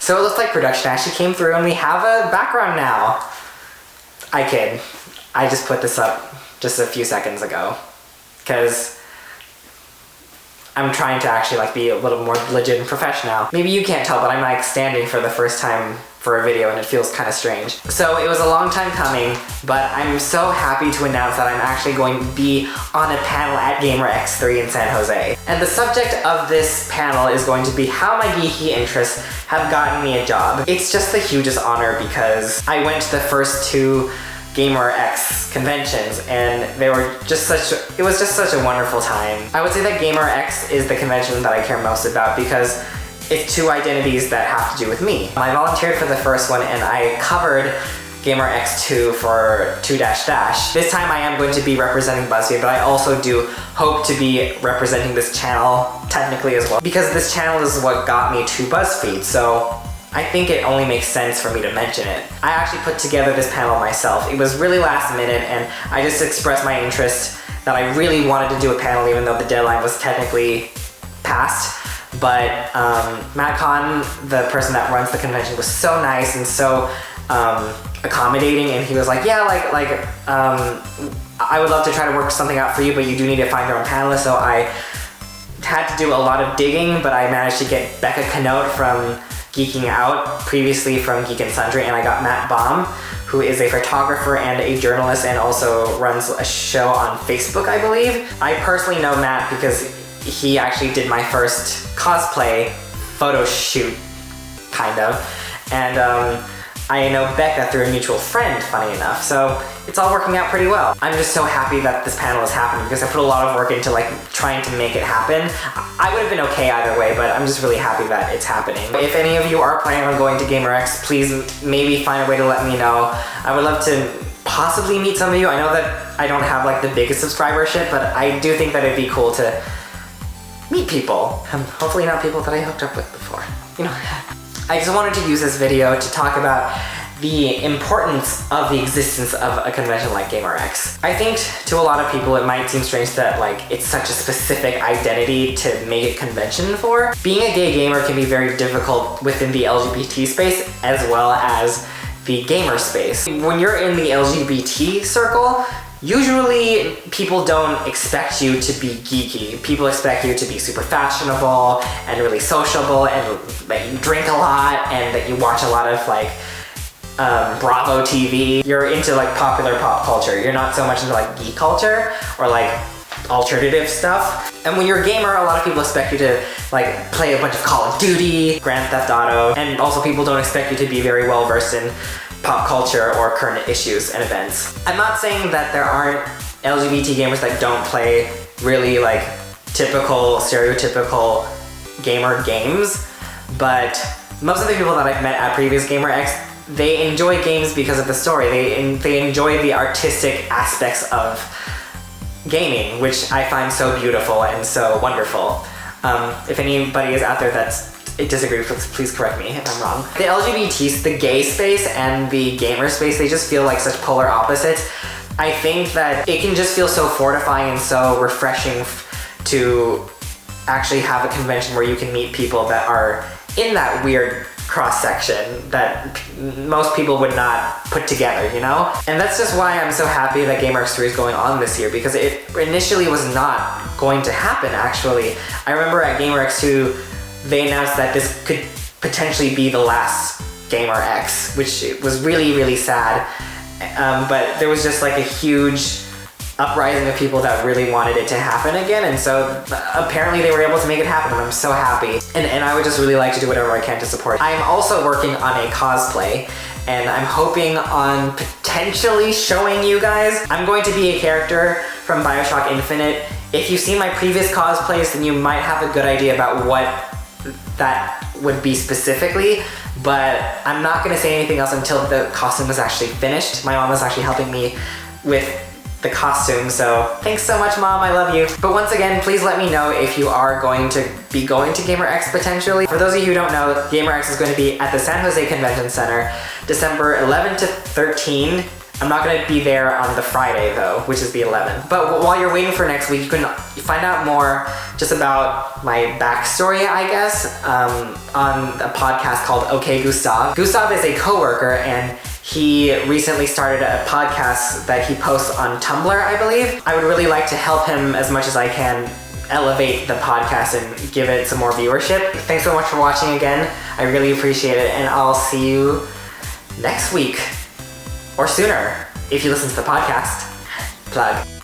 So it looks like production actually came through and we have a background now. I kid. I just put this up just a few seconds ago because I'm trying to actually like be a little more legit and professional. Maybe you can't tell, but I'm like standing for the first time for a video and it feels kind of strange. So it was a long time coming, but I'm so happy to announce that I'm actually going to be on a panel at Gaymer X3 in San Jose. And the subject of this panel is going to be how my geeky interests have gotten me a job. It's just the hugest honor because I went to the first 2 Gaymer X conventions and it was just such a wonderful time. I would say that Gaymer X is the convention that I care most about because it's 2 identities that have to do with me. I volunteered for the first one and I covered Gaymer X2 for 2 Dash Dash. This time I am going to be representing BuzzFeed, but I also do hope to be representing this channel technically as well because this channel is what got me to BuzzFeed, so I think it only makes sense for me to mention it. I actually put together this panel myself. It was really last minute and I just expressed my interest that I really wanted to do a panel even though the deadline was technically passed. But Matt Kahn, the person that runs the convention, was so nice and so accommodating, and he was like, yeah, I would love to try to work something out for you, but you do need to find your own panelist. So I had to do a lot of digging, but I managed to get Becca Canote from Geeking Out, previously from Geek and Sundry, and I got Matt Baume, who is a photographer and a journalist and also runs a show on Facebook, I believe. I personally know Matt because he actually did my first cosplay photo shoot, kind of. And I know Becca through a mutual friend, funny enough, so it's all working out pretty well. I'm just so happy that this panel is happening because I put a lot of work into like trying to make it happen. I would have been okay either way, but I'm just really happy that it's happening. If any of you are planning on going to Gaymer X, please maybe find a way to let me know. I would love to possibly meet some of you. I know that I don't have like the biggest subscribership, but I do think that it'd be cool to meet people. Hopefully not people that I hooked up with before. You know, I just wanted to use this video to talk about the importance of the existence of a convention like Gaymer X. I think to a lot of people it might seem strange that like it's such a specific identity to make a convention for. Being a gay gamer can be very difficult within the LGBT space as well as the gamer space. When you're in the LGBT circle, usually people don't expect you to be geeky. People expect you to be super fashionable and really sociable and that you drink a lot and that you watch a lot of like Bravo TV. You're into like popular pop culture. You're not so much into like geek culture or like alternative stuff. And when you're a gamer, a lot of people expect you to like play a bunch of Call of Duty, Grand Theft Auto, and also people don't expect you to be very well versed in pop culture or current issues and events. I'm not saying that there aren't LGBT gamers that don't play really like typical, stereotypical gamer games, but most of the people that I've met at previous Gaymer X, they enjoy games because of the story. They enjoy the artistic aspects of gaming, which I find so beautiful and so wonderful. If anybody is out there that's disagree, please correct me if I'm wrong. The LGBTs, the gay space and the gamer space, they just feel like such polar opposites. I think that it can just feel so fortifying and so refreshing to actually have a convention where you can meet people that are in that weird cross-section that most people would not put together, you know? And that's just why I'm so happy that Gaymer X3 is going on this year, because it initially was not going to happen, actually. I remember at Gaymer X2, they announced that this could potentially be the last Gaymer X, which was really, really sad. But there was just like a huge uprising of people that really wanted it to happen again, and so apparently they were able to make it happen, and I'm so happy. And I would just really like to do whatever I can to support. I'm also working on a cosplay, and I'm hoping on potentially showing you guys. I'm going to be a character from BioShock Infinite. If you've seen my previous cosplays, then you might have a good idea about what that would be specifically, but I'm not gonna say anything else until the costume is actually finished. My mom is actually helping me with the costume, so thanks so much, Mom, I love you. But once again, please let me know if you are going to be going to Gaymer X potentially. For those of you who don't know, Gaymer X is going to be at the San Jose Convention Center, December 11 to 13. I'm not gonna be there on the Friday though, which is the 11th. But while you're waiting for next week, you can find out more just about my backstory, I guess, on a podcast called Okay Gustave. Gustave is a coworker, and he recently started a podcast that he posts on Tumblr, I believe. I would really like to help him as much as I can elevate the podcast and give it some more viewership. Thanks so much for watching again. I really appreciate it, and I'll see you next week. Or sooner, if you listen to the podcast. Plug.